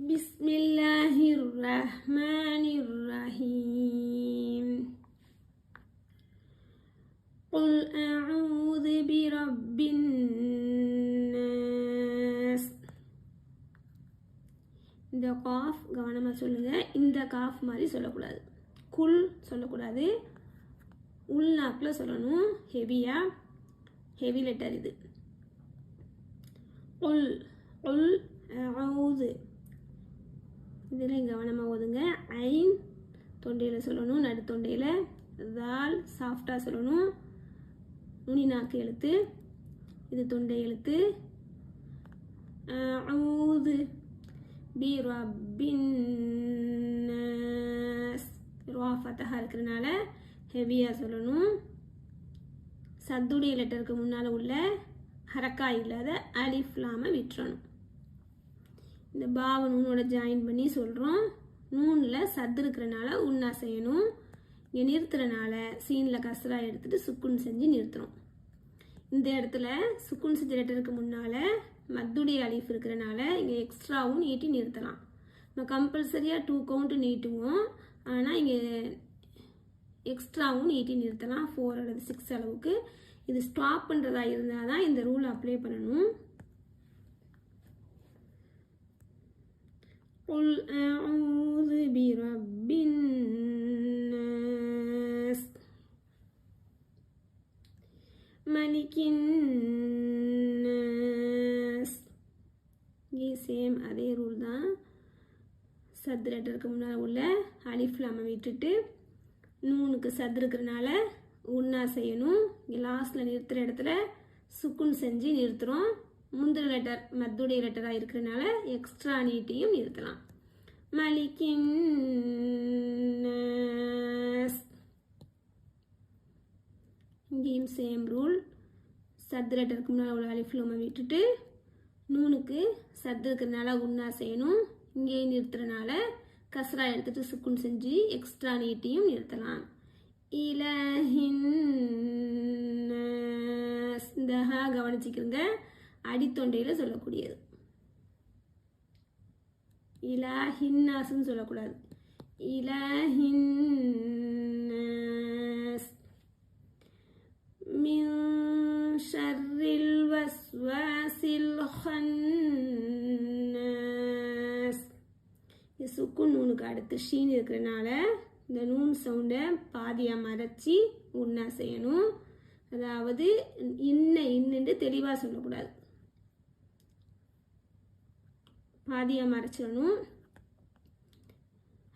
பிஸ்மில்லாஹிர்ரஹ்மானிர்ரஹீம். குல் அஊது பிரப்பின் நாஸ். இந்த காஃப் கவனமாக சொல்லுங்கள். இந்த காஃப் மாதிரி சொல்லக்கூடாது. குல் சொல்லக்கூடாது. உள்நாக்கில் சொல்லணும். ஹெவி லெட்டர் இது. குல் குல் அஊது. இதில் கவனமாக ஓதுங்க. ஐன் தொண்டையில் சொல்லணும், நடு தொண்டையில். தால் சாஃப்டாக சொல்லணும். நுனி நாக்கு எழுத்து, இது தொண்டை எழுத்து. அஊது பி ரப்பின் நாஸ். ரா ஃபதஹா இருக்கிறனால ஹெவியாக சொல்லணும். சத்துடைய லெட்டருக்கு முன்னால் உள்ள ஹரக்கா இல்லாத அலிஃப் லாம விட்டுறணும். இந்த பாவை நூனோட ஜாயின் பண்ணி சொல்கிறோம். நூனில் சத்து இருக்கிறனால உன்னா செய்யணும். இங்கே நிறுத்துறனால சீனில் கசரா எடுத்துகிட்டு சுக்குன் செஞ்சு நிறுத்துறோம். இந்த இடத்துல சுக்குன் செஞ்ச லெட்டருக்கு முன்னால் மத்துடைய அலிஃப் இருக்கிறனால இங்கே எக்ஸ்ட்ராவும் நீட்டி நிறுத்தலாம். நம்ம கம்பல்சரியாக 2 கவுண்ட்டு நீட்டுவோம். ஆனால் இங்கே எக்ஸ்ட்ராவும் நீட்டி நிறுத்தலாம். 4 அல்லது 6 அளவுக்கு. இது ஸ்டாப் பண்ணுறதா இருந்தால் தான் இந்த ரூல் அப்ளை பண்ணணும். قل أعوذ برب الناس ملك الناس. ये सेम அதே ரூல் தான். சத் லெட்டருக்கு முன்னால் உள்ள அலிஃப் லாம விட்டுட்டு நூனுக்கு சத் இருக்கிறனால உன்னா செய்யணும். இங்கே லாஸ்ட்டில் நிறுத்துகிற இடத்துல சுக்குன் செஞ்சு நிறுத்துகிறோம். முந்திர லெட்டர் மத்துடைய லெட்டராக இருக்கிறனால எக்ஸ்ட்ரா நீட்டியும் நிறுத்தலாம். மலிக்கின் நாஸ். இங்கேயும் சேம் ரூல். சத் லெட்டருக்கு முன்னால் உள்ள அலிஃப் லாம விட்டுட்டு நூனுக்கு சத்து இருக்கிறனால உன்னா செய்யணும். இங்கேயும் நிறுத்துறனால கஸ்ரா எடுத்துட்டு சுக்குன் செஞ்சு எக்ஸ்ட்ரா நீட்டியும் நிறுத்தலாம். இலஹின் நாஸ். இந்த ஹா கவனிச்சுக்கிறங்க. அடித்தொண்டையில் சொல்லக்கூடியது. இலாஹின்னாஸ்ன்னு சொல்லக்கூடாது. இலாஹின்னாஸ். மின் ஷர்ரில் வஸ்வாசில் ஹன்னாஸ். இந்த சுக்குன் நூனுக்கு அடுத்து ஷீன் இருக்கிறனால இந்த நூன் சவுண்டை பாதியாக மறைச்சி உன்னா செய்யணும். அதாவது இன்னுண்டு தெளிவாக சொல்லக்கூடாது. பாதியாக மறைச்சிடணும்.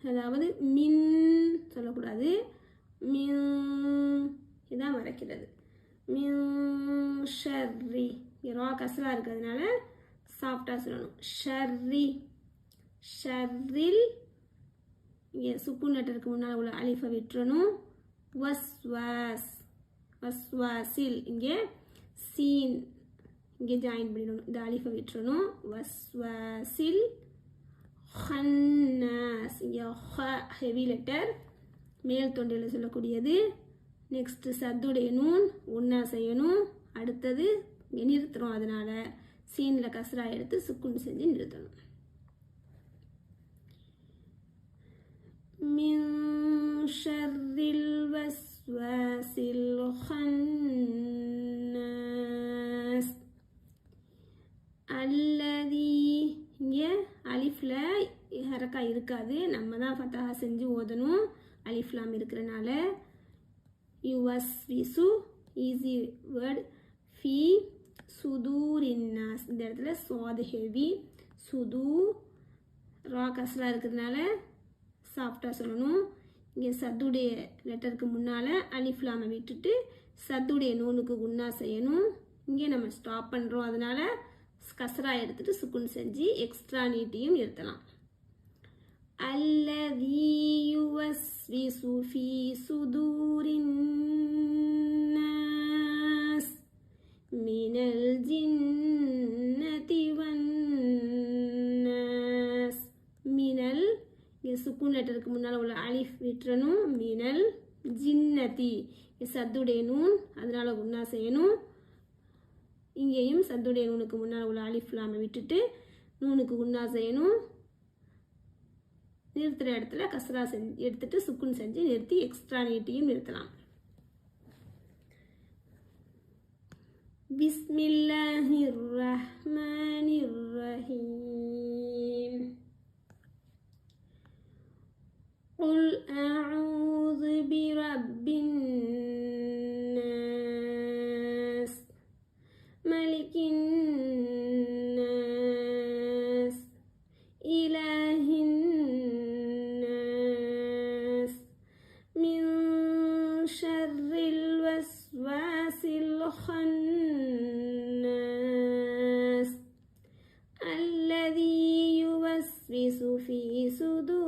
அதாவது மின் சொல்லக்கூடாது. மின் இதான் மறைக்கிறது. மின் ஷர்ரி. ரா கசரா இருக்கிறதுனால சாஃப்டாக சொல்லணும். ஷர்ரி ஷர்ரில். இங்கே சுக்குன் லெட்டருக்கு முன்னால் உள்ள அலிஃபை விட்டுறணும். வஸ்வாஸ் வஸ்வாசில். இங்கே சீன் இங்கே ஜாயின் பண்ணிடணும். இந்த அலிஃபை விட்டுறணும். வஸ்வாசில் ஹன்னாஸ். இங்கே ஹெவி லெட்டர் மேல் தொண்டையில் சொல்லக்கூடியது. நெக்ஸ்ட்டு சத்துடைய நூன் ஒன்றா செய்யணும். அடுத்தது இங்கே நிறுத்துகிறோம். அதனால் சீனில் கசரா எடுத்து சுக்குன் செஞ்சு நிறுத்தணும். மின் ஷர்ரில் வஸ்வாசில் ஹன்னாஸ் அல்லதி. இங்கே அலிஃபில் ஹரக்கா இருக்காது. நம்ம தான் ஃபத்தஹா செஞ்சு ஓதணும். அலிஃப்லாம் இருக்கிறனால. யுவஸ்விசு ஈஸி வேர்ட். ஃபி சுதூரின்னாஸ். இந்த இடத்துல சுவாது ஹெவி. சுதூ ரா கஸ்ரா இருக்கிறதுனால சாஃப்டாக சொல்லணும். இங்கே சத்துடைய லெட்டருக்கு முன்னால் அலிஃப்லாமை விட்டுட்டு சத்துடைய நூனுக்கு உன்னா செய்யணும். இங்கே நம்ம ஸ்டாப் பண்ணுறோம். அதனால் கஸ்ரா எடுத்துட்டு சுக்குன் செஞ்சு எக்ஸ்ட்ரா நீட்டியும் நிறுத்தலாம். அல்லதி யுவஸ்விசு ஃபீ சுதூரின் நாஸ் மினல் ஜின்னதி வன் நாஸ். மினல் இங்கே சுக்குன் லெட்டருக்கு முன்னால் உள்ள அலிஃப் விட்டுறணும். மினல் ஜின்னதி. சத்துடைய நூன் அதனால உன்னா செய்யணும். இங்கேயும் சத்துடைய நூனுக்கு முன்னால் உள்ள அலிஃப் லாம விட்டுட்டு நூனுக்கு உன்னா செய்யணும். நிறுத்துகிற இடத்துல கஸ்ரா செஞ்சு எடுத்துட்டு சுக்குன் செஞ்சு நிறுத்தி எக்ஸ்ட்ரா நீட்டியும் நிறுத்தலாம். பிஸ்மில்லாஹிர் ரஹ்மானிர் ரஹீம். قل أعوذ برب الناس ملك الناس إله الناس من شر الوسواس الخناس الذي يوسوس في صدور